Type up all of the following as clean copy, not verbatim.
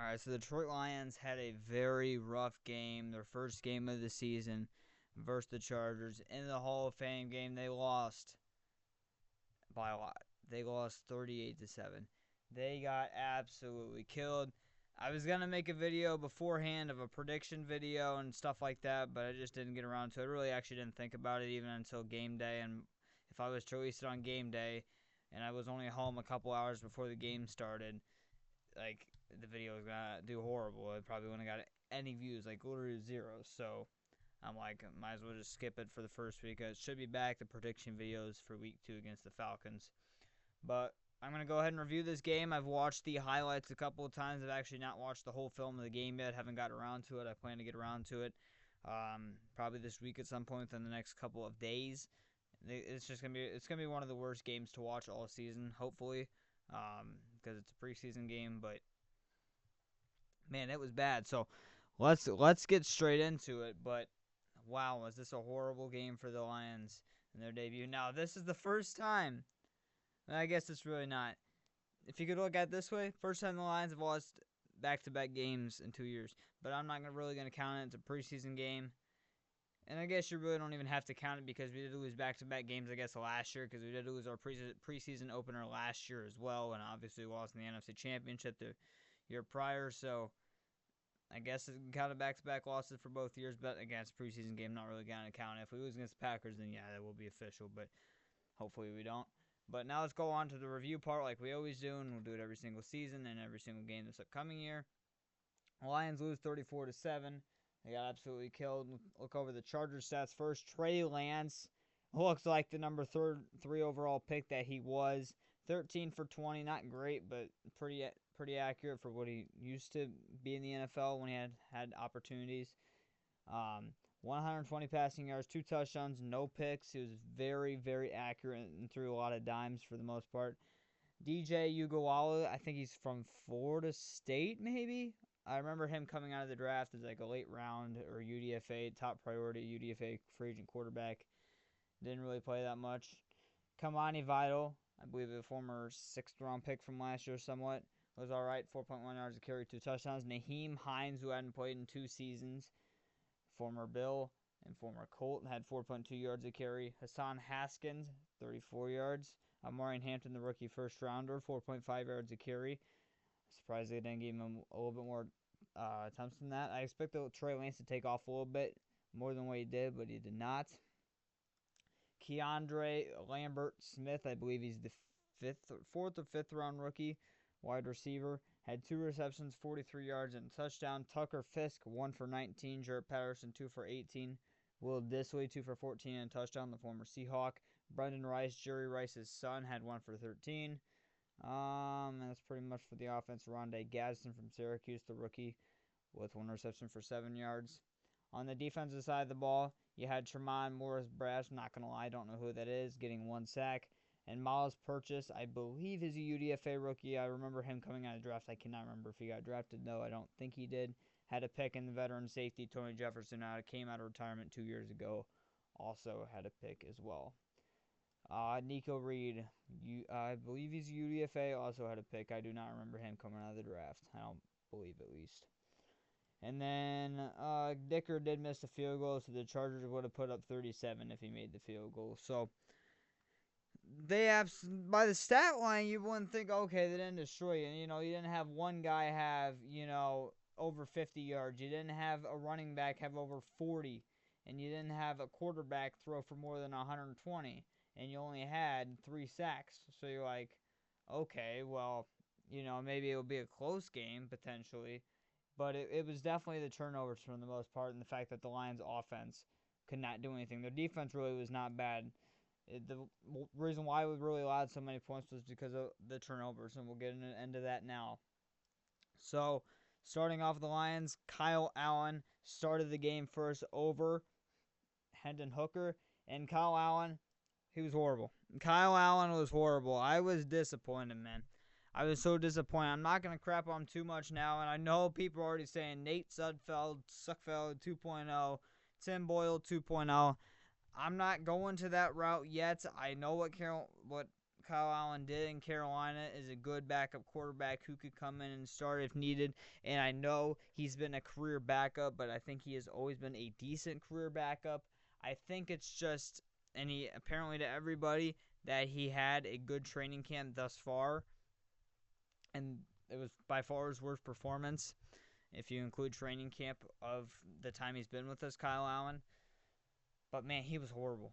All right, so the Detroit Lions had a very rough game, their first game of the season versus the Chargers. In the Hall of Fame game, they lost by a lot. They lost 38-7. They got absolutely killed. I was going to make a video beforehand of a prediction video and stuff like that, but I just didn't get around to it. I really actually didn't think about it even until game day, and if I was to release it on game day and I was only home a couple hours before the game started, like, the video was gonna do horrible. It probably wouldn't have got any views, like literally zero. So I'm like, might as well just skip it for the first week. It should be back, the prediction videos for week 2 against the Falcons. But I'm gonna go ahead and review this game. I've watched the highlights a couple of times. I've actually not watched the whole film of the game yet. Haven't got around to it. I plan to get around to it probably this week at some point within the next couple of days. It's gonna be one of the worst games to watch all season, hopefully, because it's a preseason game. But man, it was bad. So let's get straight into it. But wow, was this a horrible game for the Lions in their debut? Now, this is the first time. I guess it's really not. If you could look at it this way, first time the Lions have lost back-to-back games in 2 years. But I'm not really going to count it. It's a preseason game. And I guess you really don't even have to count it because we did lose back-to-back games, I guess, last year. Because we did lose our preseason opener last year as well. And obviously lost in the NFC Championship the year prior. So I guess it kind of back-to-back losses for both years. But again, it's a preseason game, not really going to count it. If we lose against the Packers, then yeah, that will be official. But hopefully we don't. But now let's go on to the review part like we always do, and we'll do it every single season and every single game this upcoming year. The Lions lose 34-7. They got absolutely killed. Look over the Chargers stats first. Trey Lance looks like the number 3 overall pick that he was. 13 for 20, not great, but pretty accurate for what he used to be in the NFL when he had opportunities. 120 passing yards, 2 touchdowns, no picks. He was very, very accurate and threw a lot of dimes for the most part. DJ Ugualu, I think he's from Florida State, maybe? I remember him coming out of the draft as like a late round or UDFA, top priority UDFA free agent quarterback. Didn't really play that much. Kamani Vital, I believe a former 6th round pick from last year somewhat, was all right. 4.1 yards to carry, 2 touchdowns. Naheem Hines, who hadn't played in 2 seasons, former Bill and former Colt, had 4.2 yards a carry. Hassan Haskins, 34 yards. Maureen Hampton, the rookie first rounder, 4.5 yards a carry. Surprised they didn't give him a little bit more attempts than that. I expected Trey Lance to take off a little bit more than what he did, but he did not. Keandre Lambert Smith, I believe he's the 4th or 5th round rookie, wide receiver, had 2 receptions, 43 yards, and a touchdown. Tucker Fisk, 1 for 19. Jarrett Patterson, 2 for 18. Will Disley, 2 for 14 and a touchdown, the former Seahawk. Brendan Rice, Jerry Rice's son, had 1 for 13. That's pretty much for the offense. Rondé Gadsden from Syracuse, the rookie, with 1 reception for 7 yards. On the defensive side of the ball, you had Tremont Morris-Brash, not going to lie, I don't know who that is, getting 1 sack. And Miles Purchase, I believe is a UDFA rookie. I remember him coming out of the draft. I cannot remember if he got drafted. No, I don't think he did. Had a pick in the veteran safety. Tony Jefferson came out of retirement 2 years ago. Also had a pick as well. Nico Reed, I believe he's a UDFA. Also had a pick. I do not remember him coming out of the draft. I don't believe at least. And then Dicker did miss the field goal, so the Chargers would have put up 37 if he made the field goal. So they have, by the stat line, you wouldn't think, okay, they didn't destroy you. You didn't have one guy have, over 50 yards. You didn't have a running back have over 40. And you didn't have a quarterback throw for more than 120. And you only had 3 sacks. So you're like, okay, well, maybe it'll be a close game, potentially. But it was definitely the turnovers for the most part, and the fact that the Lions' offense could not do anything. Their defense really was not bad. The reason why we really allowed so many points was because of the turnovers, and we'll get into that now. So, starting off the Lions, Kyle Allen started the game first over Hendon Hooker, and Kyle Allen, he was horrible. Kyle Allen was horrible. I was disappointed, man. I was so disappointed. I'm not going to crap on him too much now, and I know people are already saying Nate Sudfeld 2.0, Tim Boyle 2.0. I'm not going to that route yet. I know what Kyle Allen did in Carolina is a good backup quarterback who could come in and start if needed. And I know he's been a career backup, but I think he has always been a decent career backup. I think it's just, and he apparently to everybody, that he had a good training camp thus far. And it was by far his worst performance, if you include training camp of the time he's been with us, Kyle Allen. But man, he was horrible.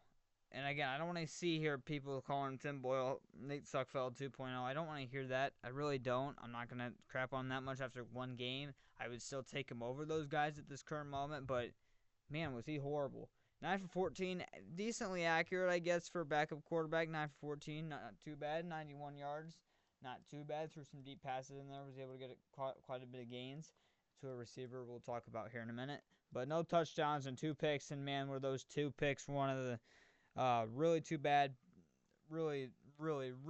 And again, I don't want to see here people calling Tim Boyle Nate Suckfeld 2.0. I don't want to hear that. I really don't. I'm not going to crap on that much after one game. I would still take him over those guys at this current moment. But man, was he horrible. 9 for 14, decently accurate, I guess, for a backup quarterback. 9 for 14, not too bad. 91 yards, not too bad. Threw some deep passes in there. Was able to get quite a bit of gains to a receiver we'll talk about here in a minute. But no touchdowns and 2 picks. And man, were those 2 picks one of the really too bad, really bad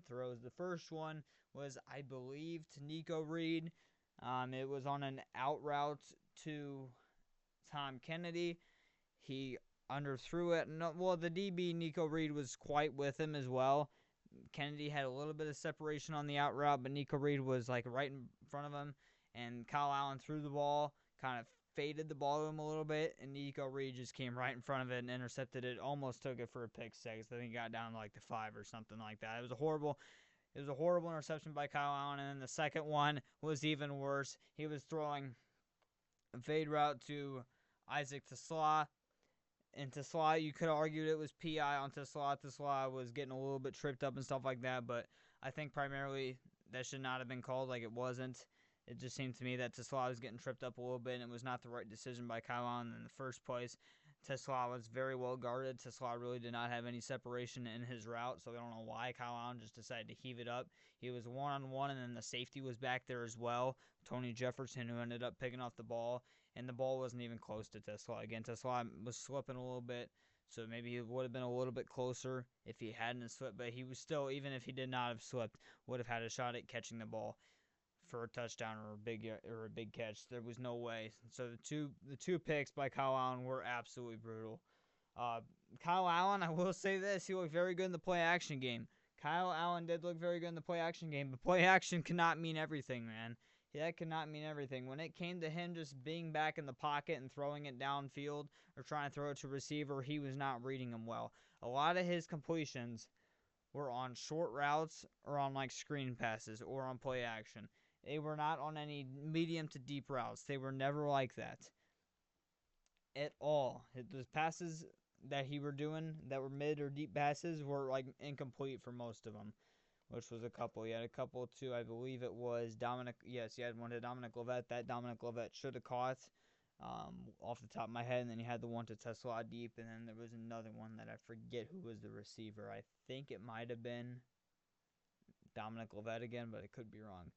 throws. The first one was, I believe, to Nico Reed. It was on an out route to Tom Kennedy. He underthrew it. No, well, the DB, Nico Reed, was quite with him as well. Kennedy had a little bit of separation on the out route, but Nico Reed was like right in front of him. And Kyle Allen threw the ball, kind of faded the ball to him a little bit, and Nico Reed just came right in front of it and intercepted it. Almost took it for a pick six. I think he got down to like the 5 or something like that. It was a horrible interception by Kyle Allen. And then the second one was even worse. He was throwing a fade route to Isaac Tesla. And Tesla, you could argue it was PI on Tesla. Tesla was getting a little bit tripped up and stuff like that, but I think primarily that should not have been called, like it wasn't. It just seemed to me that Tesla was getting tripped up a little bit, and it was not the right decision by Kyle Allen in the first place. Tesla was very well guarded. Tesla really did not have any separation in his route, so I don't know why Kyle Allen just decided to heave it up. He was one-on-one, and then the safety was back there as well, Tony Jefferson, who ended up picking off the ball, and the ball wasn't even close to Tesla. Again, Tesla was slipping a little bit, so maybe he would have been a little bit closer if he hadn't slipped, but he was still, even if he did not have slipped, would have had a shot at catching the ball for a touchdown or a big catch. There was no way. So the two picks by Kyle Allen were absolutely brutal. Kyle Allen, I will say this, he looked very good in the play action game. Kyle Allen did look very good in the play action game, but play action cannot mean everything, man. That cannot mean everything. When it came to him just being back in the pocket and throwing it downfield or trying to throw it to receiver, he was not reading them well. A lot of his completions were on short routes or on like screen passes or on play action. They were not on any medium to deep routes. They were never like that at all. The passes that he were doing that were mid or deep passes were like incomplete for most of them, which was a couple. He had a couple to, I believe it was Dominic. Yes, he had one to Dominic Lovett. That Dominic Lovett should have caught off the top of my head. And then he had the one to Tesla deep. And then there was another one that I forget who was the receiver. I think it might have been Dominic Lovett again, but it could be wrong.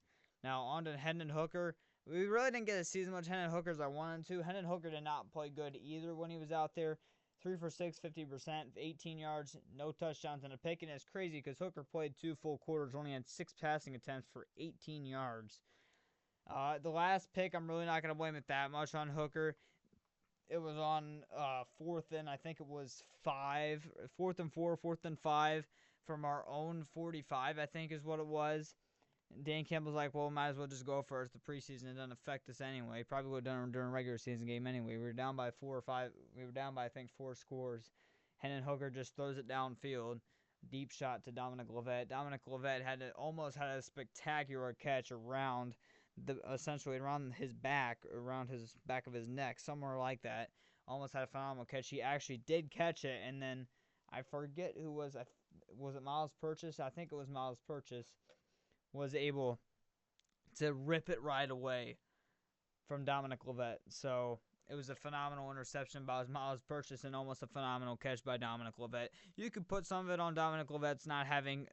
Now, on to Hendon Hooker. We really didn't get to see as much Hendon Hooker as I wanted to. Hendon Hooker did not play good either when he was out there. 3 for 6, 50%, 18 yards, no touchdowns, and a pick. And it's crazy because Hooker played 2 full quarters, only had 6 passing attempts for 18 yards. The last pick, I'm really not going to blame it that much on Hooker. It was on 4th and I think it was 5. 4th and 4, 4th and 5 from our own 45, I think is what it was. Dan Campbell's like, well, might as well just go for it. The preseason, it doesn't affect us anyway. Probably would have done it during a regular season game anyway. We were down by 4 or 5. We were down by, I think, 4 scores. Hendon Hooker just throws it downfield. Deep shot to Dominic Lovett. Dominic Lovett almost had a spectacular catch around essentially around his back, around his back of his neck, somewhere like that. Almost had a phenomenal catch. He actually did catch it, and then I forget who was it Miles Purchase? I think it was Miles Purchase. Was able to rip it right away from Dominic Lovett. So it was a phenomenal interception by Miles Purchase and almost a phenomenal catch by Dominic Lovett. You could put some of it on Dominic Lovett's not having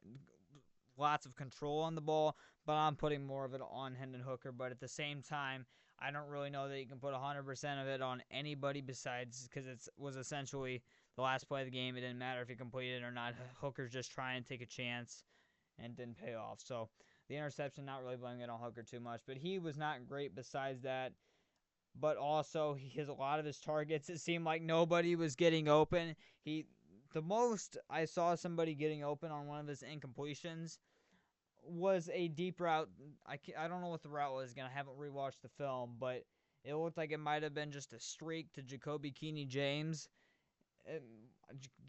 lots of control on the ball, but I'm putting more of it on Hendon Hooker. But at the same time, I don't really know that you can put 100% of it on anybody besides, because it was essentially the last play of the game. It didn't matter if he completed it or not. Hooker's just trying to take a chance and didn't pay off. So the interception, not really blaming it on Hooker too much, but he was not great besides that. But also, a lot of his targets, it seemed like nobody was getting open. The most I saw somebody getting open on one of his incompletions was a deep route. I don't know what the route was. Again, I haven't rewatched the film, but it looked like it might have been just a streak to Jacoby Keeney James.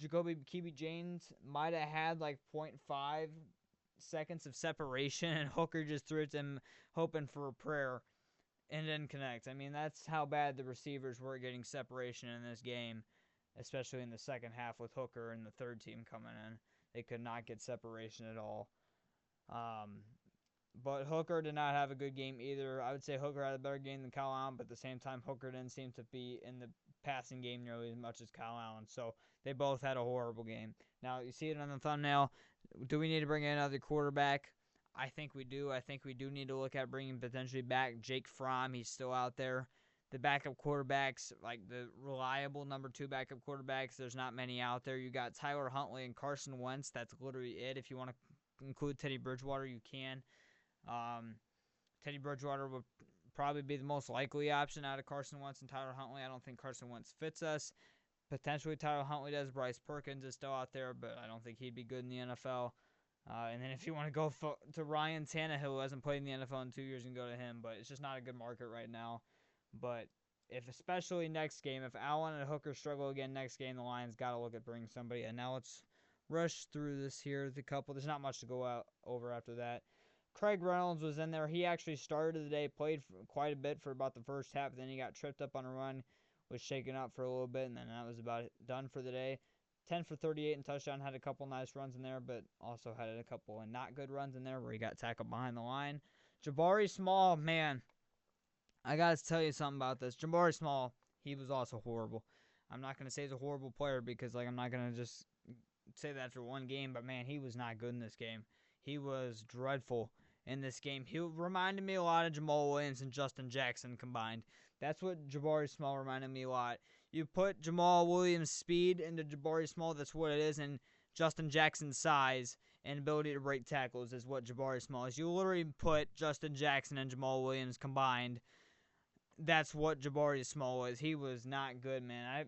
Jacoby Keeney James might have had like zero point 0.5 seconds of separation, and Hooker just threw it to him, hoping for a prayer, and didn't connect. I mean, that's how bad the receivers were getting separation in this game, especially in the second half with Hooker and the third team coming in. They could not get separation at all. Um, but Hooker did not have a good game either. I would say Hooker had a better game than Kyle Allen, but at the same time, Hooker didn't seem to be in the passing game nearly as much as Kyle Allen. So they both had a horrible game. Now, you see it on the thumbnail. Do we need to bring in another quarterback? I think we do. I think we do need to look at bringing potentially back Jake Fromm. He's still out there. The backup quarterbacks, like the reliable number 2 backup quarterbacks, there's not many out there. You got Tyler Huntley and Carson Wentz. That's literally it. If you want to include Teddy Bridgewater, you can. Teddy Bridgewater would probably be the most likely option out of Carson Wentz and Tyler Huntley. I don't think Carson Wentz fits us. Potentially Tyler Huntley does. Bryce Perkins is still out there, but I don't think he'd be good in the NFL. And then if you want to go to Ryan Tannehill, who hasn't played in the NFL in 2 years, you can go to him. But it's just not a good market right now. But especially next game, if Allen and Hooker struggle again next game, the Lions got to look at bringing somebody. And now let's rush through this here. There's not much to go over after that. Craig Reynolds was in there. He actually started the day, played quite a bit for about the first half. Then he got tripped up on a run, was shaken up for a little bit, and then that was about done for the day. 10 for 38 and touchdown. Had a couple nice runs in there, but also had a couple of not good runs in there where he got tackled behind the line. Jabari Small, man, I got to tell you something about this. Jabari Small, he was also horrible. I'm not going to say he's a horrible player because I'm not going to just say that for one game, but man, he was not good in this game. He was dreadful in this game. He reminded me a lot of Jamal Williams and Justin Jackson combined. That's what Jabari Small reminded me a lot. You put Jamal Williams' speed into Jabari Small, that's what it is, and Justin Jackson's size and ability to break tackles is what Jabari Small is. You literally put Justin Jackson and Jamal Williams combined. That's what Jabari Small was. He was not good, man.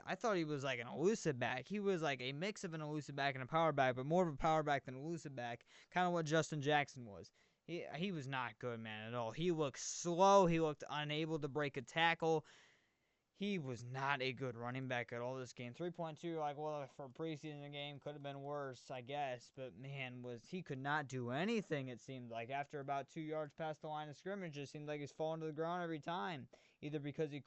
I thought he was like an elusive back. He was like a mix of an elusive back and a power back, but more of a power back than an elusive back. Kind of what Justin Jackson was. He was not good, man, at all. He looked slow. He looked unable to break a tackle. He was not a good running back at all this game. 3.2, for a preseason game, could have been worse, I guess. But, man, he could not do anything, it seemed like. After about 2 yards past the line of scrimmage, it seemed like he's falling to the ground every time. Either because he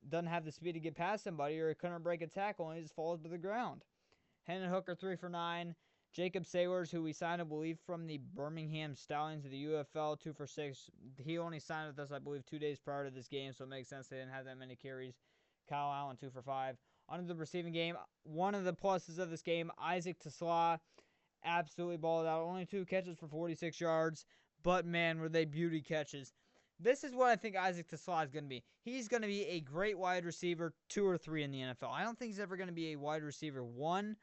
doesn't have the speed to get past somebody, or he couldn't break a tackle and he just falls to the ground. Hendon Hooker, 3 for 9. Jacob Saywers, who we signed, I believe, from the Birmingham Stallions of the UFL, 2 for 6. He only signed with us, I believe, 2 days prior to this game, so it makes sense they didn't have that many carries. Kyle Allen, 2 for 5. On to the receiving game, one of the pluses of this game, Isaac Tasla absolutely balled out. Only 2 catches for 46 yards, but, man, were they beauty catches. This is what I think Isaac Tasla is going to be. He's going to be a great wide receiver 2 or 3 in the NFL. I don't think he's ever going to be a wide receiver 1.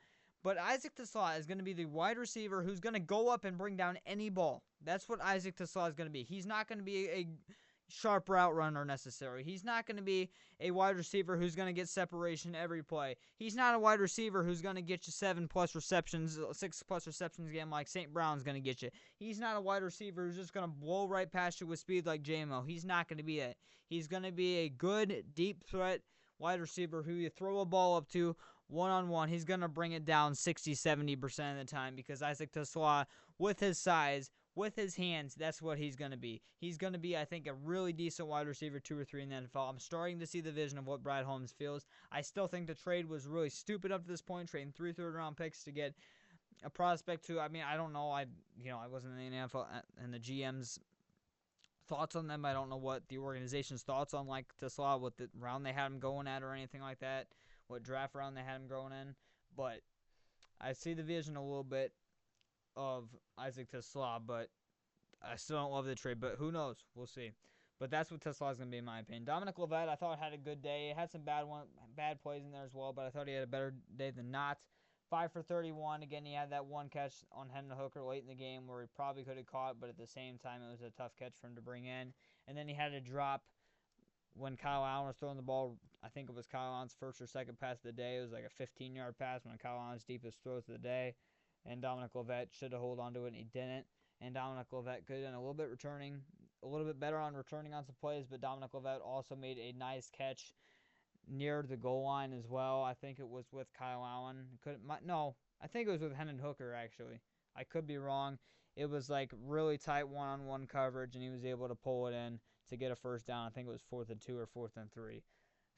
But Isaac Tasla is going to be the wide receiver who's going to go up and bring down any ball. That's what Isaac Tasla is going to be. He's not going to be a sharp route runner necessarily. He's not going to be a wide receiver who's going to get separation every play. He's not a wide receiver who's going to get you 7+ receptions, 6+ receptions a game like St. Brown's going to get you. He's not a wide receiver who's just going to blow right past you with speed like JMO. He's not going to be it. He's going to be a good, deep threat wide receiver who you throw a ball up to one-on-one. He's going to bring it down 60-70% of the time because Isaac Tasla, with his size, with his hands, that's what he's going to be. He's going to be, I think, a really decent wide receiver 2 or 3 in the NFL. I'm starting to see the vision of what Brad Holmes feels. I still think the trade was really stupid up to this point, trading 3 third-round picks to get a prospect who, I don't know. I wasn't in the NFL and the GM's thoughts on them. I don't know what the organization's thoughts on Tasla, what the round they had him going at or anything like that, what draft round they had him going in. But I see the vision a little bit of Isaac Tasla, but I still don't love the trade. But who knows? We'll see. But that's what Tasla is going to be in my opinion. Dominic Levet, I thought had a good day. Had some bad plays in there as well, but I thought he had a better day than not. 5 for 31. Again, he had that one catch on Hendon Hooker late in the game where he probably could have caught, but at the same time, it was a tough catch for him to bring in. And then he had a drop when Kyle Allen was throwing the ball, I think it was Kyle Allen's first or second pass of the day. It was like a 15-yard pass, one of Kyle Allen's deepest throws of the day. And Dominic Lovett should have held on to it, and he didn't. And Dominic Lovett could have done a little bit returning, a little bit better on returning on some plays, but Dominic Lovett also made a nice catch near the goal line as well. I think it was with Kyle Allen. I think it was with Hendon Hooker, actually. I could be wrong. It was like really tight one-on-one coverage, and he was able to pull it in to get a first down. I think it was 4th and 2 or 4th and 3.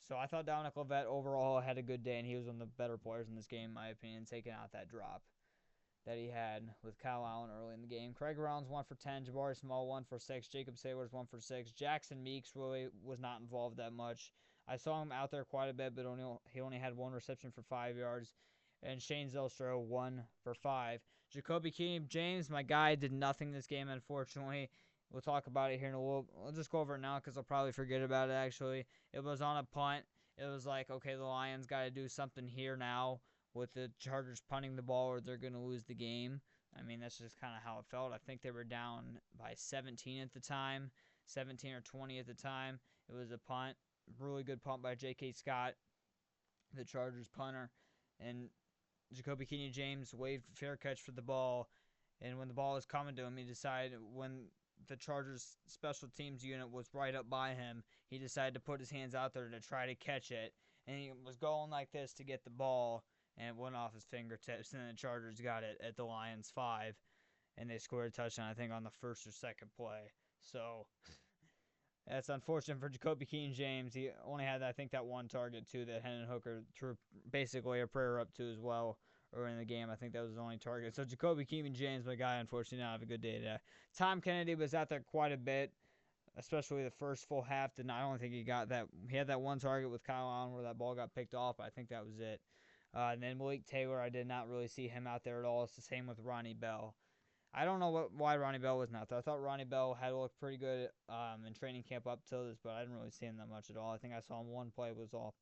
So I thought Dominic Lovett overall had a good day, and he was one of the better players in this game, in my opinion, taking out that drop that he had with Kyle Allen early in the game. Craig Brown's 1 for 10. Jabari Small 1 for 6. Jacob Saylor's 1 for 6. Jackson Meeks really was not involved that much. I saw him out there quite a bit, but he only had 1 reception for 5 yards. And Shane Zylstra 1 for 5. Jacoby James, my guy, did nothing this game, unfortunately. We'll talk about it here in a little. We'll just go over it now because I'll probably forget about it, actually. It was on a punt. It was like, okay, the Lions got to do something here now with the Chargers punting the ball or they're going to lose the game. I mean, that's just kind of how it felt. I think they were down by 17 at the time, 17 or 20 at the time. It was a punt, really good punt by J.K. Scott, the Chargers punter. And Jacoby James waved fair catch for the ball. And when the ball was coming to him, he decided when the Chargers special teams unit was right up by him, he decided to put his hands out there to try to catch it. And he was going like this to get the ball, and it went off his fingertips. And then the Chargers got it at the Lions 5, and they scored a touchdown, I think, on the first or second play. So that's unfortunate for Jacoby James. He only had, I think, that one target, too, that Hendon Hooker threw basically a prayer up to as well early in the game. I think that was his only target. So Jacoby James, my guy, unfortunately, did not have a good day today. Tom Kennedy was out there quite a bit, especially the first full half. I don't think he got that. He had that one target with Kyle Allen where that ball got picked off, but I think that was it. And then Malik Taylor, I did not really see him out there at all. It's the same with Ronnie Bell. I don't know why Ronnie Bell was not there. I thought Ronnie Bell had looked pretty good in training camp up till this, but I didn't really see him that much at all. I think I saw him one play was all.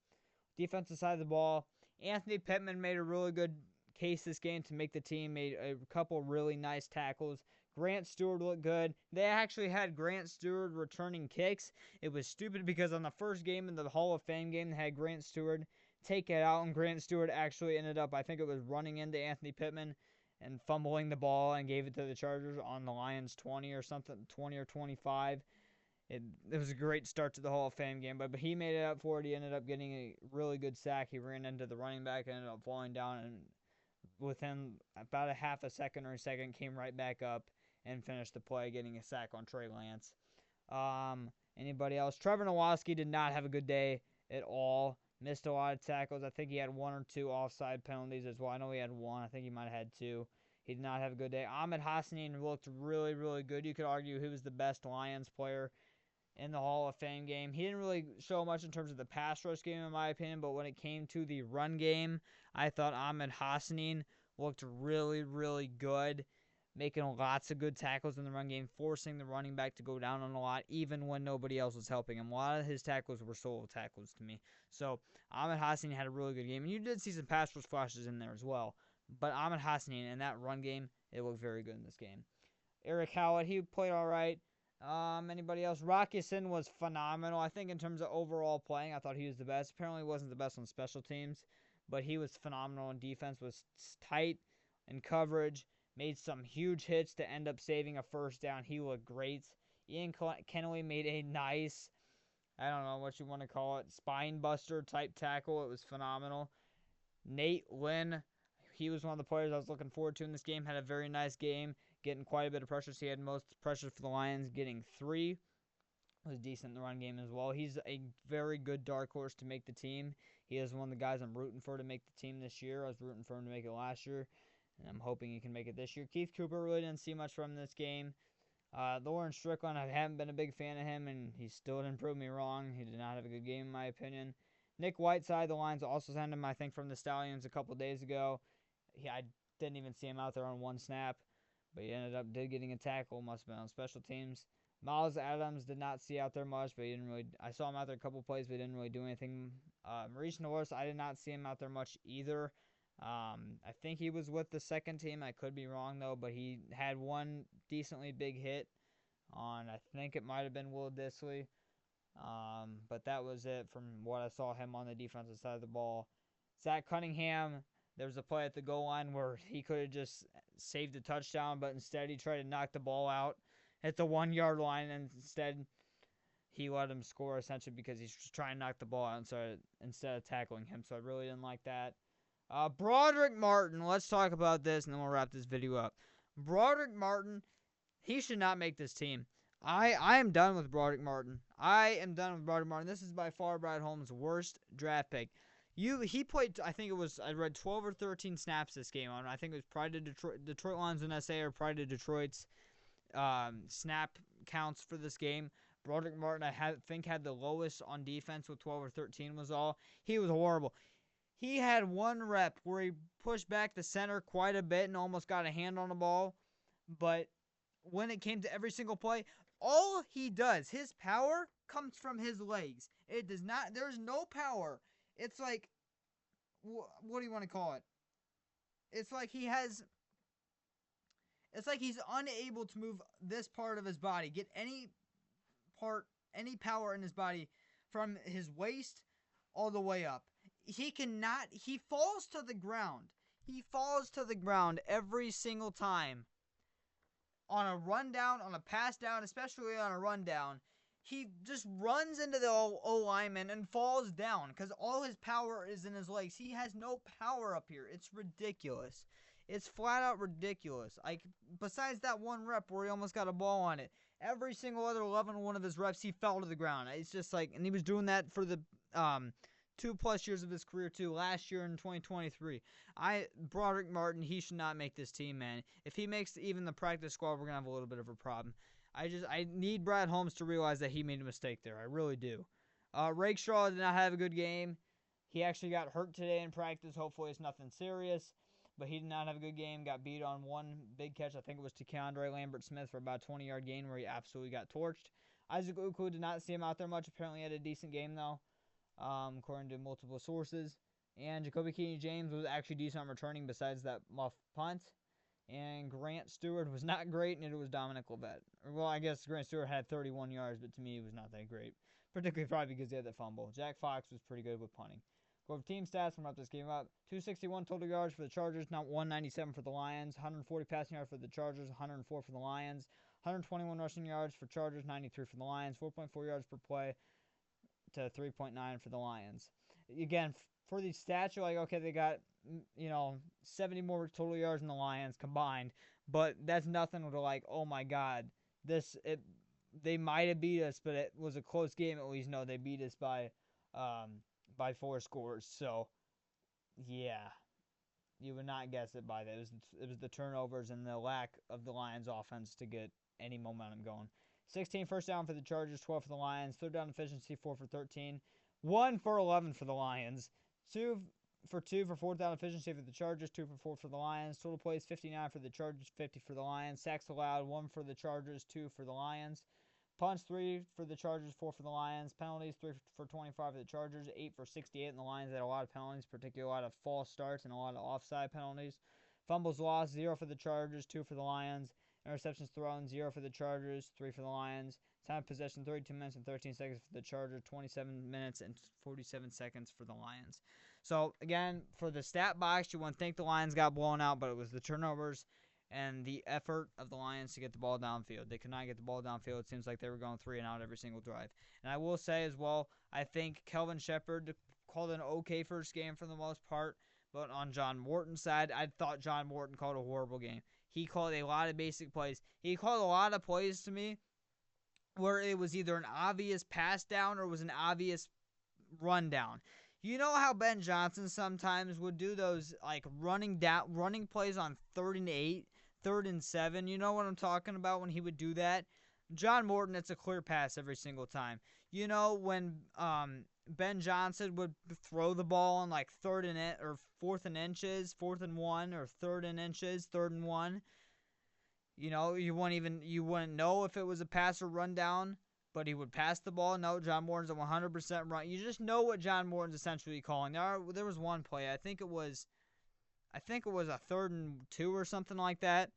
Defensive side of the ball, Anthony Pittman made a really good case this game to make the team, made a couple really nice tackles. Grant Stewart looked good. They actually had Grant Stewart returning kicks. It was stupid because on the first game in the Hall of Fame game, they had Grant Stewart take it out, and Grant Stewart actually ended up, I think it was running into Anthony Pittman and fumbling the ball and gave it to the Chargers on the Lions 20 or something, 20 or 25. It was a great start to the Hall of Fame game, but he made it up for it. He ended up getting a really good sack. He ran into the running back, ended up falling down, and within about a half a second or a second, came right back up and finished the play, getting a sack on Trey Lance. Anybody else? Trevor Nowaski did not have a good day at all. Missed a lot of tackles. I think he had 1 or 2 offside penalties as well. I know he had 1. I think he might have had 2. He did not have a good day. Ahmed Hassanin looked really, really good. You could argue he was the best Lions player in the Hall of Fame game. He didn't really show much in terms of the pass rush game, in my opinion, but when it came to the run game, I thought Ahmed Hassanin looked really, really good, making lots of good tackles in the run game, forcing the running back to go down on a lot, even when nobody else was helping him. A lot of his tackles were solo tackles to me. So Ahmed Hassanin had a really good game, and you did see some pass rush flashes in there as well. But Ahmed Hassanin in that run game, it looked very good in this game. Eric Howlett, he played all right. Anybody else? Rockison was phenomenal. I think in terms of overall playing, I thought he was the best. Apparently he wasn't the best on special teams, but he was phenomenal in defense, was tight in coverage, made some huge hits to end up saving a first down. He looked great. Ian Kennelly made a nice, I don't know what you want to call it, spine buster type tackle. It was phenomenal. Nate Lynn, he was one of the players I was looking forward to in this game, had a very nice game, getting quite a bit of pressure. So he had most pressure for the Lions, getting 3. Was decent in the run game as well. He's a very good dark horse to make the team. He is one of the guys I'm rooting for to make the team this year. I was rooting for him to make it last year, and I'm hoping he can make it this year. Keith Cooper really didn't see much from this game. Lawrence Strickland, I haven't been a big fan of him, and he still didn't prove me wrong. He did not have a good game in my opinion. Nick Whiteside, the Lions also sent him, I think, from the Stallions a couple days ago. I didn't even see him out there on one snap, but he did getting a tackle. Must have been on special teams. Miles Adams did not see out there much, but he didn't really. I saw him out there a couple plays, but he didn't really do anything. Maurice Norris, I did not see him out there much either. I think he was with the second team. I could be wrong though, but he had one decently big hit on. I think it might have been Will Dissly. But that was it from what I saw him on the defensive side of the ball. Zach Cunningham, there was a play at the goal line where he could have just saved a touchdown, but instead he tried to knock the ball out at the 1 yard line, and instead he let him score essentially because he's just trying to knock the ball out instead of tackling him. So I really didn't like that. Broderick Martin, let's talk about this and then we'll wrap this video up. Broderick Martin, he should not make this team. I am done with Broderick Martin. This is by far Brad Holmes' worst draft pick. He played, I think it was, I read 12 or 13 snaps this game. I think it was probably Detroit Lions and SA are probably Detroit's snap counts for this game. Broderick Martin, I think, had the lowest on defense with 12 or 13 was all. He was horrible. He had one rep where he pushed back the center quite a bit and almost got a hand on the ball. But when it came to every single play, all he does, his power comes from his legs. It does not, there's no power. It's like, what do you want to call it? It's like he's unable to move this part of his body, get any power in his body from his waist all the way up. He falls to the ground. He falls to the ground every single time. On a rundown, on a pass down, especially on a rundown, he just runs into the O lineman and falls down because all his power is in his legs. He has no power up here. It's ridiculous. It's flat out ridiculous. Besides that one rep where he almost got a ball on it, every single other 11 of his reps, he fell to the ground. It's just like, and he was doing that for the 2+ years of his career too. Last year in 2023, Broderick Martin, he should not make this team, man. If he makes even the practice squad, we're gonna have a little bit of a problem. I need Brad Holmes to realize that he made a mistake there. I really do. Rakestraw did not have a good game. He actually got hurt today in practice. Hopefully it's nothing serious. But he did not have a good game. Got beat on one big catch. I think it was to Keandre Lambert-Smith for about a 20-yard gain where he absolutely got torched. Isaac Ukwu did not see him out there much. Apparently he had a decent game, though, according to multiple sources. And Jacoby Keeney-James was actually decent on returning besides that muff punt. And Grant Stewart was not great, and it was Dominic Levette. Well, I guess Grant Stewart had 31 yards, but to me it was not that great. Particularly probably because he had that fumble. Jack Fox was pretty good with punting. Go over team stats. We'll wrap this game up. 261 total yards for the Chargers, not 197 for the Lions. 140 passing yards for the Chargers, 104 for the Lions. 121 rushing yards for Chargers, 93 for the Lions. 4.4 yards per play to 3.9 for the Lions. Again, for these stats, you're like, okay, they got 70 more total yards than the Lions combined, but that's nothing to like, oh my God, they might have beat us, but it was a close game at least. No, they beat us by 4 scores. So, yeah, you would not guess it by that. It was the turnovers and the lack of the Lions' offense to get any momentum going. 16 first down for the Chargers, 12 for the Lions. Third down efficiency, 4 for 13. 1 for 11 for the Lions. 2 for 2 for fourth down efficiency for the Chargers, 2 for 4 for the Lions. Total plays, 59 for the Chargers, 50 for the Lions. Sacks allowed, 1 for the Chargers, 2 for the Lions. Punts, 3 for the Chargers, 4 for the Lions. Penalties, 3 for 25 for the Chargers, 8 for 68. And the Lions had a lot of penalties, particularly a lot of false starts and a lot of offside penalties. Fumbles lost, 0 for the Chargers, 2 for the Lions. Interceptions thrown, 0 for the Chargers, 3 for the Lions. Time of possession, 32 minutes and 13 seconds for the Chargers, 27 minutes and 47 seconds for the Lions. So, again, for the stat box, you want to think the Lions got blown out, but it was the turnovers and the effort of the Lions to get the ball downfield. They could not get the ball downfield. It seems like they were going 3 and out every single drive. And I will say as well, I think Kelvin Shepard called an okay first game for the most part, but on John Morton's side, I thought John Morton called a horrible game. He called a lot of basic plays. He called a lot of plays to me where it was either an obvious pass down or it was an obvious run down. You know how Ben Johnson sometimes would do those like running plays on 3rd and 8, 3rd and 7. You know what I'm talking about when he would do that? John Morton, it's a clear pass every single time. You know when Ben Johnson would throw the ball on like 3rd and 8 or 4th and inches, 4th and 1 or 3rd and inches, 3rd and 1. You know, you wouldn't know if it was a pass or run down, but he would pass the ball. No, John Morton's a 100% run. You just know what John Morton's essentially calling. There was one play, I think it was a 3rd and 2 or something like that,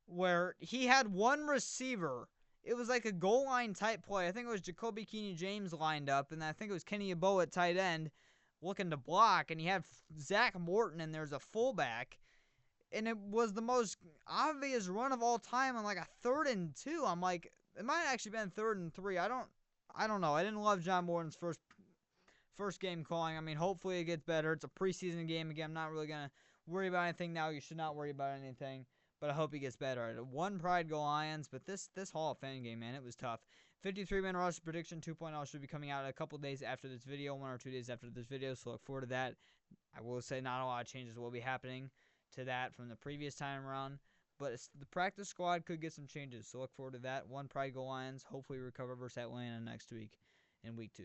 where he had one receiver it was like a goal line type play. I think it was Jacoby Keeney-James lined up, and I think it was Kenny Yeboah at tight end looking to block, and he had Zach Morton, and there's a fullback, and it was the most obvious run of all time on like a 3rd and 2. I'm like, it might have actually been 3rd and 3. I don't know. I didn't love John Morton's first game calling. I mean, hopefully it gets better. It's a preseason game again. I'm not really gonna worry about anything now. You should not worry about anything, but I hope he gets better. One pride go Lions, but this Hall of Fame game, man, it was tough. 53-man roster prediction 2.0 should be coming out a couple days after this video, 1 or 2 days after this video, so look forward to that. I will say not a lot of changes will be happening to that from the previous time around, but the practice squad could get some changes, so look forward to that. One pride go Lions. Hopefully recover versus Atlanta next week in week 2.